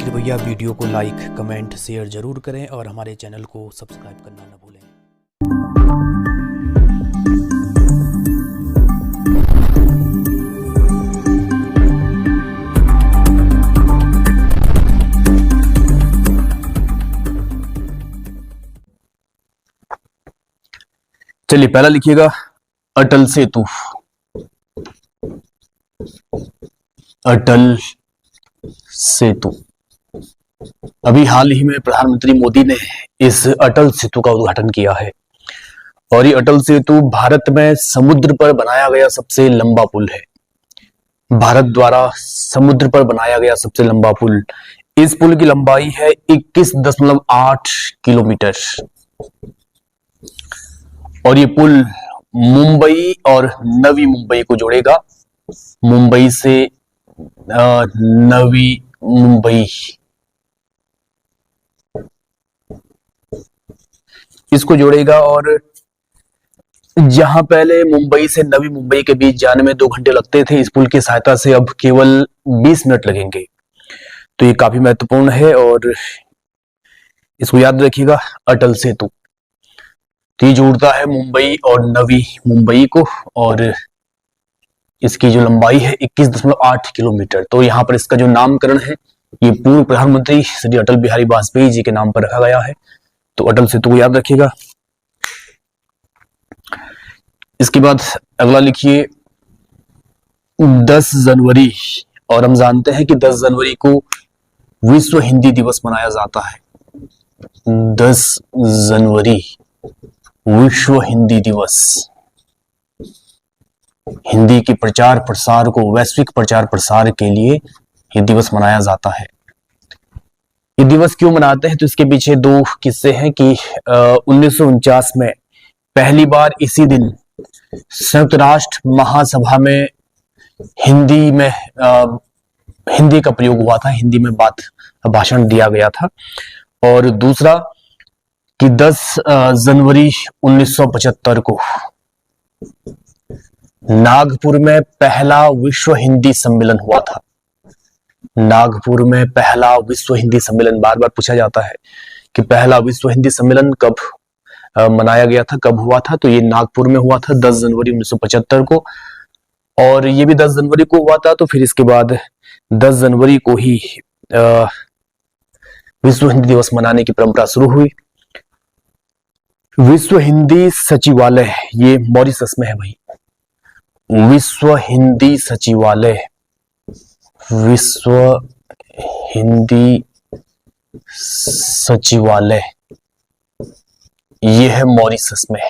इसलिए भैया वीडियो को लाइक कमेंट शेयर ज़रूर करें और हमारे चैनल को सब्सक्राइब करना ना भूलें। चलिए पहला लिखिएगा अटल सेतु। अटल सेतु अभी हाल ही में प्रधानमंत्री मोदी ने इस अटल सेतु का उद्घाटन किया है और ये अटल सेतु भारत में समुद्र पर बनाया गया सबसे लंबा पुल है। भारत द्वारा समुद्र पर बनाया गया सबसे लंबा पुल। इस पुल की लंबाई है 21.8 किलोमीटर और ये पुल मुंबई और नवी मुंबई को जोड़ेगा। मुंबई से नवी मुंबई इसको जोड़ेगा और जहां पहले मुंबई से नवी मुंबई के बीच जाने में 2 घंटे लगते थे, इस पुल की सहायता से अब केवल 20 मिनट लगेंगे। तो ये काफी महत्वपूर्ण है और इसको याद रखिएगा, अटल सेतु। तो ये जोड़ता है मुंबई और नवी मुंबई को और इसकी जो लंबाई है 21.8 किलोमीटर। तो यहाँ पर इसका जो नामकरण है ये पूर्व प्रधानमंत्री श्री अटल बिहारी वाजपेयी जी के नाम पर रखा गया है। तो अटल सेतु को याद रखिएगा। इसके बाद अगला लिखिए 10 जनवरी। और हम जानते हैं कि 10 जनवरी को विश्व हिंदी दिवस मनाया जाता है। 10 जनवरी विश्व हिंदी दिवस। हिंदी के प्रचार प्रसार को, वैश्विक प्रचार प्रसार के लिए यह दिवस मनाया जाता है। ये दिवस क्यों मनाते हैं तो इसके पीछे 2 किस्से हैं कि 1949 में पहली बार इसी दिन संयुक्त राष्ट्र महासभा में हिंदी का प्रयोग हुआ था, हिंदी में भाषण दिया गया था। और दूसरा कि 10 जनवरी 1975 को नागपुर में पहला विश्व हिंदी सम्मेलन हुआ था। नागपुर में पहला विश्व हिंदी सम्मेलन, बार बार पूछा जाता है कि पहला विश्व हिंदी सम्मेलन कब मनाया गया था, कब हुआ था। तो ये नागपुर में हुआ था 10 जनवरी 1975 को और ये भी 10 जनवरी को हुआ था। तो फिर इसके बाद 10 जनवरी को ही विश्व हिंदी दिवस मनाने की परंपरा शुरू हुई। विश्व हिंदी सचिवालय ये मॉरिशस में है भाई। विश्व हिंदी सचिवालय, विश्व हिंदी सचिवालय ये है मॉरिशस में।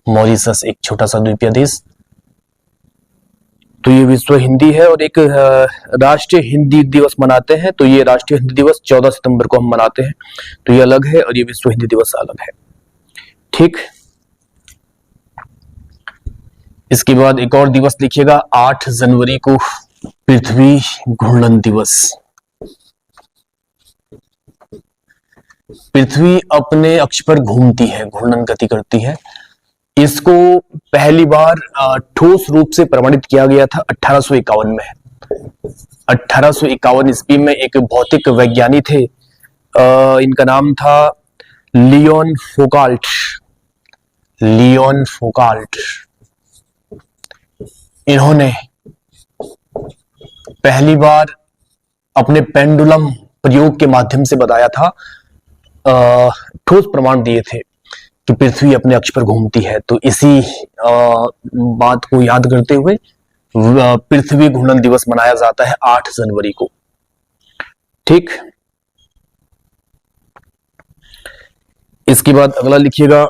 मॉरिशस एक छोटा सा द्वीपीय देश। तो ये विश्व हिंदी है और एक राष्ट्रीय हिंदी दिवस मनाते हैं। तो ये राष्ट्रीय हिंदी दिवस 14 सितंबर को हम मनाते हैं। तो ये अलग है और ये विश्व हिंदी दिवस अलग है। ठीक। इसके बाद एक और दिवस लिखिएगा 8 जनवरी को पृथ्वी घूर्णन दिवस। पृथ्वी अपने अक्ष पर घूमती है, घूर्णन गति करती है। इसको पहली बार ठोस रूप से प्रमाणित किया गया था 1851 में। 1851 ईस्वी में एक भौतिक वैज्ञानिक थे, इनका नाम था लियोन फोकाल्ट। लियोन फोकाल्ट इन्होंने पहली बार अपने पेंडुलम प्रयोग के माध्यम से बताया था, ठोस प्रमाण दिए थे कि पृथ्वी अपने अक्ष पर घूमती है। तो इसी बात को याद करते हुए पृथ्वी घूर्णन दिवस मनाया जाता है 8 जनवरी को। ठीक। इसके बाद अगला लिखिएगा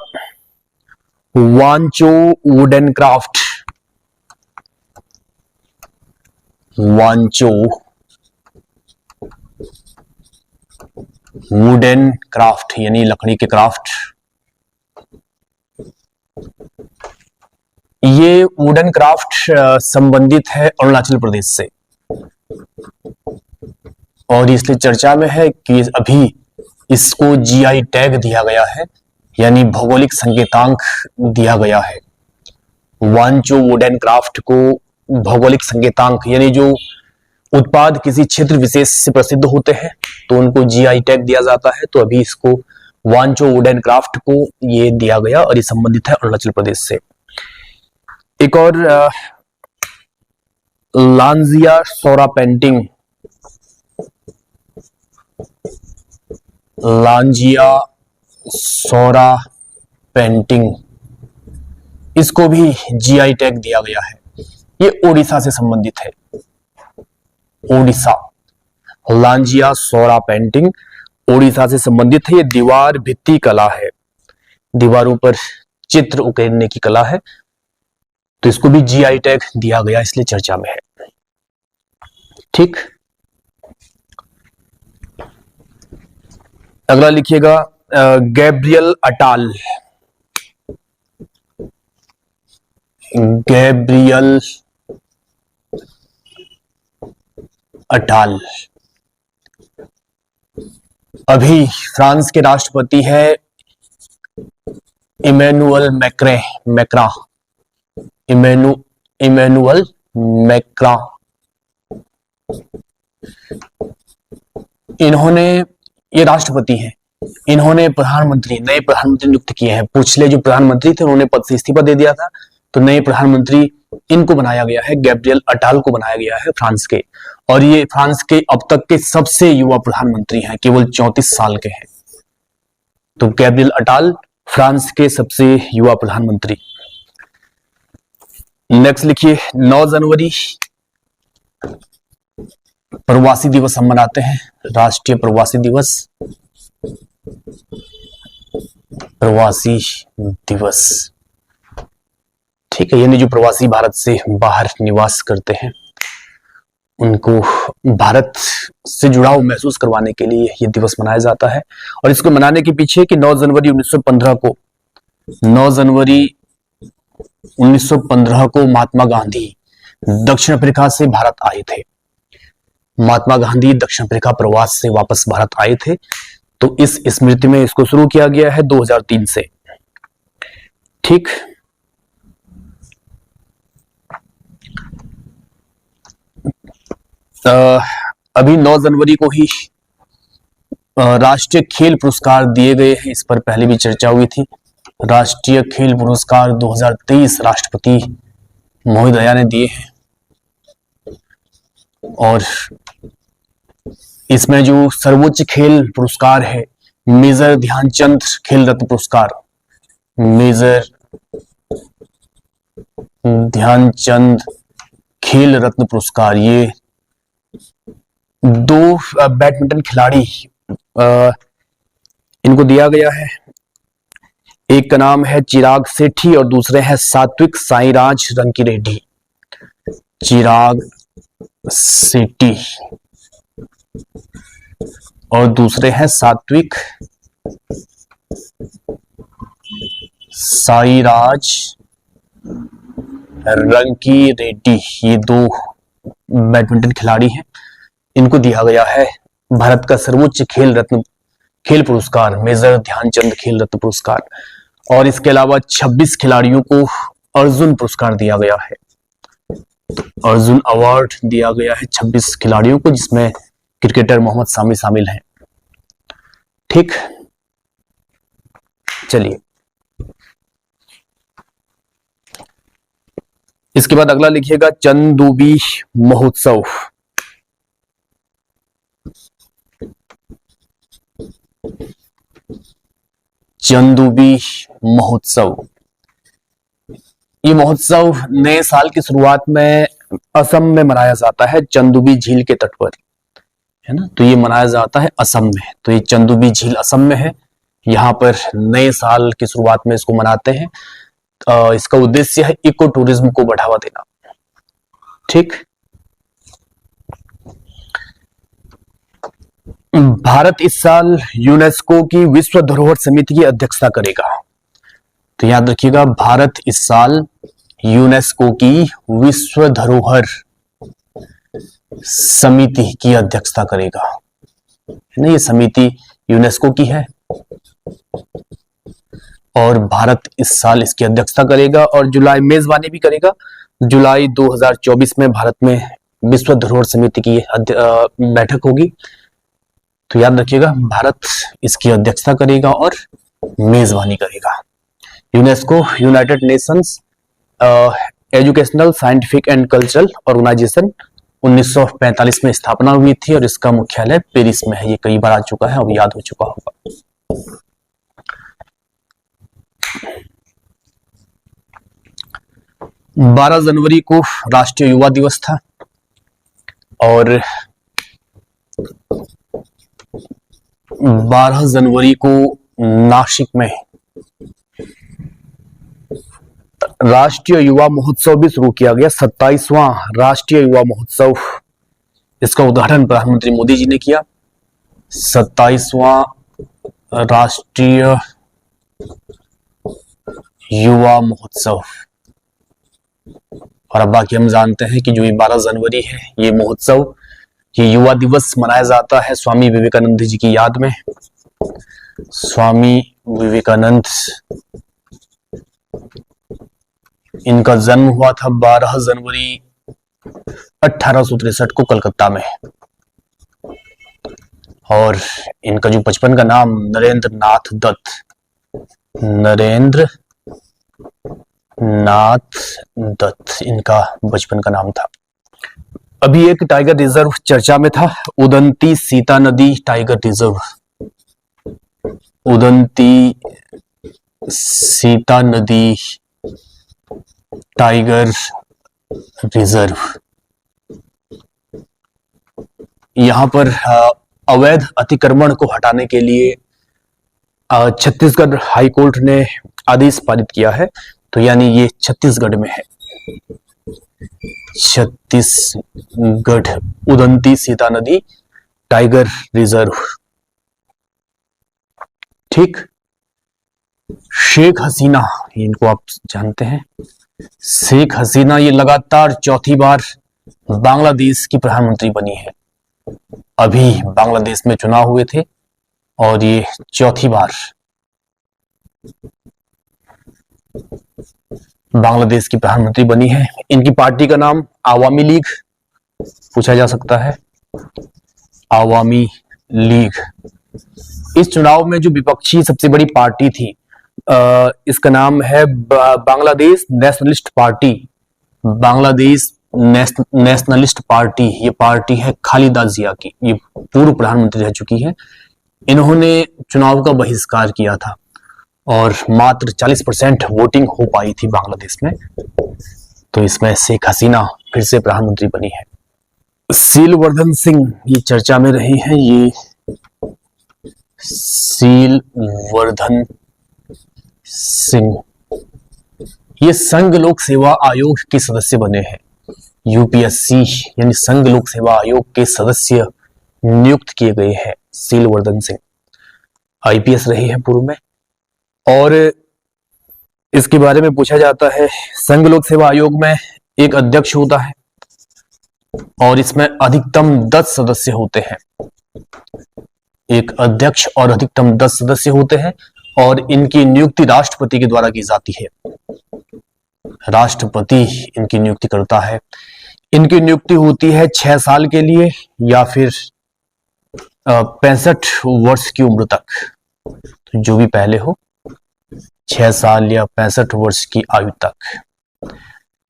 Wancho wooden craft. Wancho wooden craft यानी लकड़ी के क्राफ्ट। ये वुडन क्राफ्ट संबंधित है अरुणाचल प्रदेश से और इसलिए चर्चा में है कि अभी इसको जीआई टैग दिया गया है, यानी भौगोलिक संकेतांक दिया गया है। वांचो वुडन क्राफ्ट को भौगोलिक संकेतांक यानी जो उत्पाद किसी क्षेत्र विशेष से प्रसिद्ध होते हैं तो उनको जीआई टैग दिया जाता है। तो अभी इसको वांचो वुड एंड क्राफ्ट को ये दिया गया और ये संबंधित है अरुणाचल प्रदेश से। एक और लांजिया सौरा पेंटिंग, लांजिया सौरा पेंटिंग, इसको भी जीआई टैग दिया गया है। ये ओडिशा से संबंधित है, ओडिशा। लांजिया सौरा पेंटिंग ओडिशा से संबंधित है। ये दीवार भित्ति कला है, दीवारों पर चित्र उकेरने की कला है। तो इसको भी जीआई टैग दिया गया, इसलिए चर्चा में है। ठीक, अगला लिखिएगा गैब्रियल अटाल, गैब्रियल अटाल अभी फ्रांस के राष्ट्रपति है इमैनुअल मैक्रा, इमैनुअल मैक्रा। इन्होंने, ये राष्ट्रपति हैं, इन्होंने नए प्रधानमंत्री नियुक्त किए हैं। पिछले जो प्रधानमंत्री थे उन्होंने पद से इस्तीफा दे दिया था, तो नए प्रधानमंत्री इनको बनाया गया है, गैब्रियल अटाल को बनाया गया है फ्रांस के। और ये फ्रांस के अब तक के सबसे युवा प्रधानमंत्री हैं, केवल 34 साल के हैं। तो गैब्रियल अटाल फ्रांस के सबसे युवा प्रधानमंत्री। नेक्स्ट लिखिए 9 जनवरी प्रवासी दिवस हम मनाते हैं, राष्ट्रीय प्रवासी दिवस, प्रवासी दिवस। ठीक है, यानी जो प्रवासी भारत से बाहर निवास करते हैं उनको भारत से जुड़ाव महसूस करवाने के लिए यह दिवस मनाया जाता है। और इसको मनाने के पीछे कि 9 जनवरी 1915 को, 9 जनवरी 1915 को महात्मा गांधी दक्षिण अफ्रीका से भारत आए थे। महात्मा गांधी दक्षिण अफ्रीका प्रवास से वापस भारत आए थे, तो इस स्मृति में इसको शुरू किया गया है 2003 से। ठीक, अभी 9 जनवरी को ही राष्ट्रीय खेल पुरस्कार दिए गए हैं, इस पर पहले भी चर्चा हुई थी। राष्ट्रीय खेल पुरस्कार 2023 राष्ट्रपति महोदया ने दिए हैं। और इसमें जो सर्वोच्च खेल पुरस्कार है, मेजर ध्यानचंद खेल रत्न पुरस्कार, मेजर ध्यानचंद खेल रत्न पुरस्कार, ये 2 बैडमिंटन खिलाड़ी इनको दिया गया है। एक का नाम है चिराग सेठी और दूसरे हैं सात्विक साईराज रंकीरेड्डी। चिराग सेठी और दूसरे हैं सात्विक साईराज रंकीरेड्डी। ये 2 बैडमिंटन खिलाड़ी हैं, इनको दिया गया है भारत का सर्वोच्च खेल पुरस्कार, मेजर ध्यानचंद खेल रत्न पुरस्कार। और इसके अलावा 26 खिलाड़ियों को अर्जुन पुरस्कार दिया गया है, अर्जुन अवार्ड दिया गया है 26 खिलाड़ियों को, जिसमें क्रिकेटर मोहम्मद सामी शामिल हैं। ठीक, चलिए इसके बाद अगला लिखिएगा चंदूबी महोत्सव। चंदूबी महोत्सव, ये महोत्सव नए साल की शुरुआत में असम में मनाया जाता है, चंदूबी झील के तट पर, है ना। तो ये मनाया जाता है असम में। तो ये चंदूबी झील असम में है, यहाँ पर नए साल की शुरुआत में इसको मनाते हैं। इसका उद्देश्य है इको टूरिज्म को बढ़ावा देना। ठीक, भारत इस साल यूनेस्को की विश्व धरोहर समिति की अध्यक्षता करेगा। तो याद रखिएगा, भारत इस साल यूनेस्को की विश्व धरोहर समिति की अध्यक्षता करेगा। नहीं, ये समिति यूनेस्को की है और भारत इस साल इसकी अध्यक्षता करेगा और जुलाई मेजबानी भी करेगा। जुलाई 2024 में भारत में विश्व धरोहर समिति की बैठक होगी। तो याद रखिएगा, भारत इसकी अध्यक्षता करेगा और मेजबानी करेगा। UNESCO, United Nations Educational, Scientific and Cultural Organization, 1945 में स्थापना हुई थी और इसका मुख्यालय पेरिस में है। ये कई बार आ चुका है, अब याद हो चुका होगा। 12 जनवरी को राष्ट्रीय युवा दिवस था और 12 जनवरी को नासिक में राष्ट्रीय युवा महोत्सव भी शुरू किया गया। 27वां राष्ट्रीय युवा महोत्सव, इसका उद्घाटन प्रधानमंत्री मोदी जी ने किया। 27वां राष्ट्रीय युवा महोत्सव। और अब बाकी हम जानते हैं कि जो ये 12 जनवरी है, ये महोत्सव, ये युवा दिवस मनाया जाता है स्वामी विवेकानंद जी की याद में। स्वामी विवेकानंद, इनका जन्म हुआ था 12 जनवरी 1863 को कलकत्ता में। और इनका जो बचपन का नाम नरेंद्र नाथ दत्त, नरेंद्र नाथ दत्त इनका बचपन का नाम था। अभी एक टाइगर रिजर्व चर्चा में था, उदंती सीता नदी टाइगर रिजर्व। उदंती सीता नदी टाइगर रिजर्व। यहां पर अवैध अतिक्रमण को हटाने के लिए छत्तीसगढ़ हाईकोर्ट ने आदेश पारित किया है। तो यानी ये छत्तीसगढ़ में है, छत्तीसगढ़, उदंती सीता नदी टाइगर रिजर्व। ठीक। शेख हसीना, इनको आप जानते हैं, शेख हसीना ये लगातार चौथी बार बांग्लादेश की प्रधानमंत्री बनी है। अभी बांग्लादेश में चुनाव हुए थे और ये चौथी बार बांग्लादेश की प्रधानमंत्री बनी है। इनकी पार्टी का नाम आवामी लीग पूछा जा सकता है, आवामी लीग। इस चुनाव में जो विपक्षी सबसे बड़ी पार्टी थी, इसका नाम है Bangladesh nationalist party. Bangladesh nationalist party, ये पार्टी है खालिदा जिया की, ये पूर्व प्रधानमंत्री रह चुकी है। इन्होंने चुनाव का बहिष्कार किया था और मात्र 40% वोटिंग हो पाई थी बांग्लादेश में। तो इसमें शेख हसीना फिर से प्रधानमंत्री बनी है। सीलवर्धन सिंह ये चर्चा में रहे हैं, ये सीलवर्धन सिंह ये संघ लोक सेवा आयोग के सदस्य बने हैं। यूपीएससी यानी संघ लोक सेवा आयोग के सदस्य नियुक्त किए गए हैं सीलवर्धन सिंह। आईपीएस रहे हैं पूर्व में। और इसके बारे में पूछा जाता है, संघ लोक सेवा आयोग में एक अध्यक्ष होता है और इसमें अधिकतम 10 सदस्य होते हैं। एक अध्यक्ष और अधिकतम 10 सदस्य होते हैं और इनकी नियुक्ति राष्ट्रपति के द्वारा की जाती है। राष्ट्रपति इनकी नियुक्ति करता है। इनकी नियुक्ति होती है 6 साल के लिए या फिर 65 वर्ष की उम्र तक, तो जो भी पहले हो, 6 साल या 65 वर्ष की आयु तक।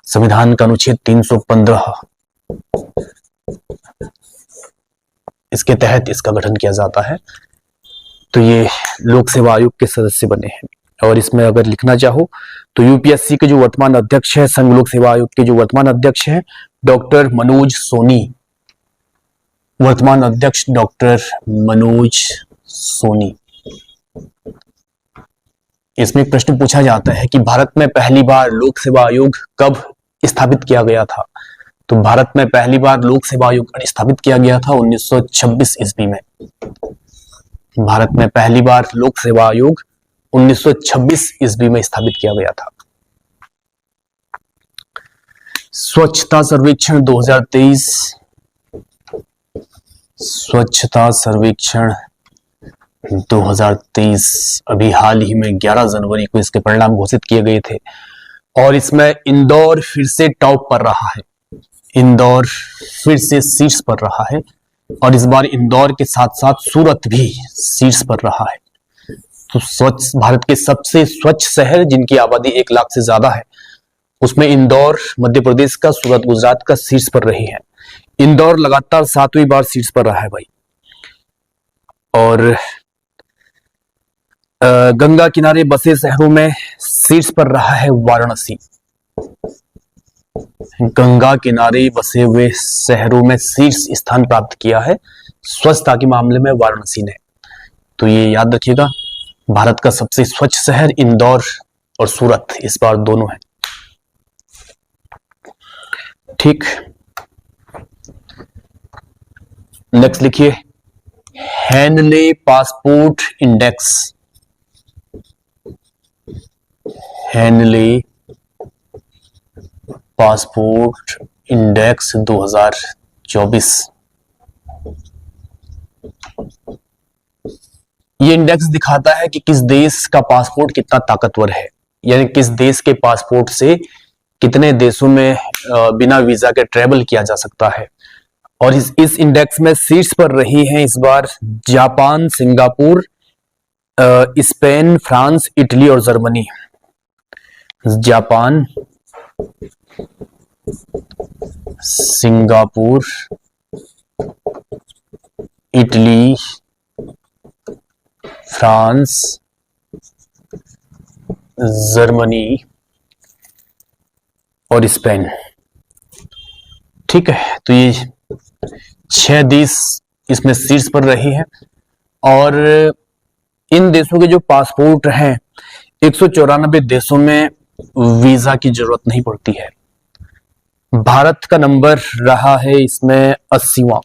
संविधान का अनुच्छेद 315 इसके तहत इसका गठन किया जाता है। तो ये लोक सेवा आयोग के सदस्य बने हैं। और इसमें अगर लिखना चाहो तो यूपीएससी के जो वर्तमान अध्यक्ष है, संघ लोक सेवा आयोग के जो वर्तमान अध्यक्ष हैं, डॉक्टर मनोज सोनी। वर्तमान अध्यक्ष डॉक्टर मनोज सोनी। इसमें एक प्रश्न पूछा जाता है कि भारत में पहली बार लोक सेवा आयोग कब स्थापित किया गया था। तो भारत में पहली बार लोक सेवा आयोग स्थापित किया गया था 1926 ईस्वी में। भारत में पहली बार लोक सेवा आयोग 1926 ईस्वी में स्थापित किया गया था। स्वच्छता सर्वेक्षण 2023, स्वच्छता सर्वेक्षण 2023 अभी हाल ही में 11 जनवरी को इसके परिणाम घोषित किए गए थे और इसमें इंदौर फिर से टॉप पर रहा है। इंदौर फिर से शीर्ष पर रहा है और इस बार इंदौर के साथ साथ सूरत भी शीर्ष पर रहा है। तो स्वच्छ भारत के सबसे स्वच्छ शहर जिनकी आबादी 1 लाख से ज्यादा है, उसमें इंदौर मध्य प्रदेश का, सूरत गुजरात का शीर्ष पर रही है। इंदौर लगातार 7वीं बार शीर्ष पर रहा है भाई। और गंगा किनारे बसे शहरों में शीर्ष पर रहा है वाराणसी। गंगा किनारे बसे हुए शहरों में शीर्ष स्थान प्राप्त किया है स्वच्छता के मामले में वाराणसी ने। तो ये याद रखिएगा, भारत का सबसे स्वच्छ शहर इंदौर और सूरत इस बार दोनों है। ठीक, नेक्स्ट लिखिए, Henley passport index. Henley passport index 2024। ये इंडेक्स दिखाता है कि किस देश का पासपोर्ट कितना ताकतवर है, यानी किस देश के पासपोर्ट से कितने देशों में बिना वीजा के ट्रेवल किया जा सकता है। और इस इंडेक्स में शीर्ष पर रही हैं इस बार Japan, Singapore, Spain, France, Italy और Germany. Japan, Singapore, Italy, France, Germany और स्पेन। ठीक है, तो ये 6 देश इसमें शीर्ष पर रही हैं। और इन देशों के जो पासपोर्ट हैं, 194 देशों में वीजा की जरूरत नहीं पड़ती है। भारत का नंबर रहा है इसमें 80वां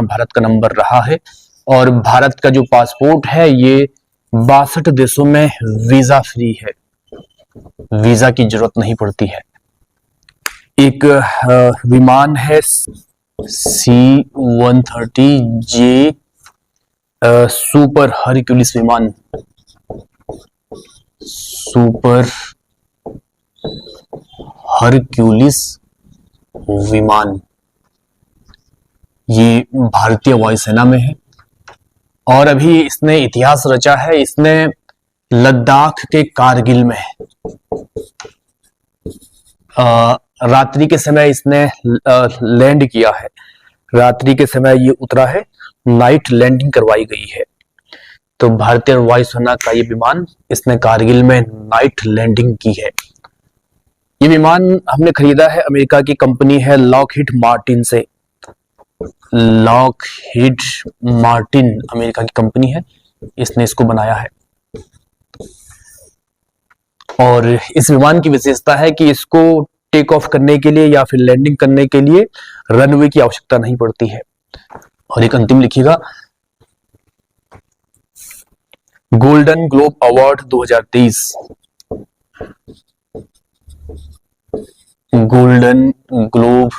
भारत का नंबर रहा है। और भारत का जो पासपोर्ट है ये 62 देशों में वीजा फ्री है, वीजा की जरूरत नहीं पड़ती है। एक विमान है C-130J सुपर हरक्यूलिस विमान, सुपर हरक्यूलिस विमान, ये भारतीय वायुसेना में है। और अभी इसने इतिहास रचा है, इसने लद्दाख के कारगिल में रात्रि के समय इसने लैंड किया है, रात्रि के समय ये उतरा है, नाइट लैंडिंग करवाई गई है। तो भारतीय वायुसेना का ये विमान इसने कारगिल में नाइट लैंडिंग की है। ये विमान हमने खरीदा है, अमेरिका की कंपनी है लॉकहीड मार्टिन से। लॉकहीड मार्टिन अमेरिका की कंपनी है, इसने इसको बनाया है। और इस विमान की विशेषता है कि इसको टेक ऑफ करने के लिए या फिर लैंडिंग करने के लिए रनवे की आवश्यकता नहीं पड़ती है। और एक अंतिम लिखिएगा, golden globe award 2023। Golden globe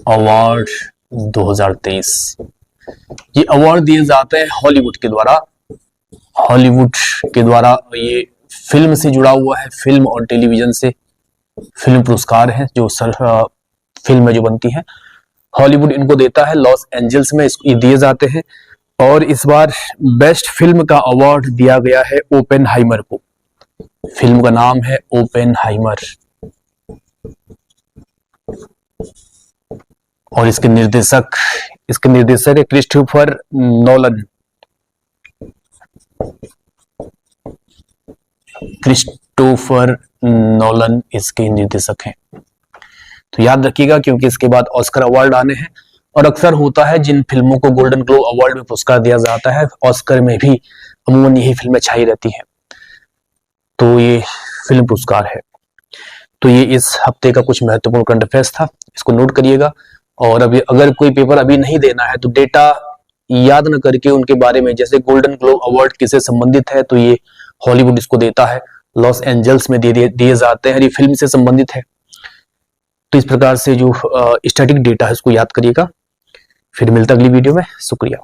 award 2023 ये अवार्ड दिए जाते हैं हॉलीवुड के द्वारा। हॉलीवुड के द्वारा ये फिल्म से जुड़ा हुआ है, फिल्म और टेलीविजन से फिल्म पुरस्कार है जो फिल्म में जो बनती है, हॉलीवुड इनको देता है। लॉस एंजल्स में इसको दिए जाते हैं। और इस बार बेस्ट फिल्म का अवार्ड दिया गया है ओपेनहाइमर को। फिल्म का नाम है ओपेनहाइमर और इसके निर्देशक है क्रिस्टोफर नोलन। क्रिस्टोफर नोलन इसके निर्देशक हैं। तो याद रखिएगा, क्योंकि इसके बाद ऑस्कर अवार्ड आने हैं और अक्सर होता है जिन फिल्मों को गोल्डन ग्लोब अवार्ड में पुरस्कार दिया जाता है, ऑस्कर में भी अमूमन यही फिल्में छाई रहती हैं। तो ये फिल्म पुरस्कार है। तो ये इस हफ्ते का कुछ महत्वपूर्ण करंट अफेयर्स था, इसको नोट करिएगा। और अभी अगर कोई पेपर अभी नहीं देना है तो डेटा याद न करके उनके बारे में, जैसे गोल्डन ग्लोब अवार्ड किससे संबंधित है, तो ये हॉलीवुड इसको देता है, लॉस एंजल्स में दिए जाते हैं, ये फिल्म से संबंधित है। तो इस प्रकार से जो स्टैटिक डेटा है उसको याद करिएगा। फिर मिलता अगली वीडियो में। शुक्रिया।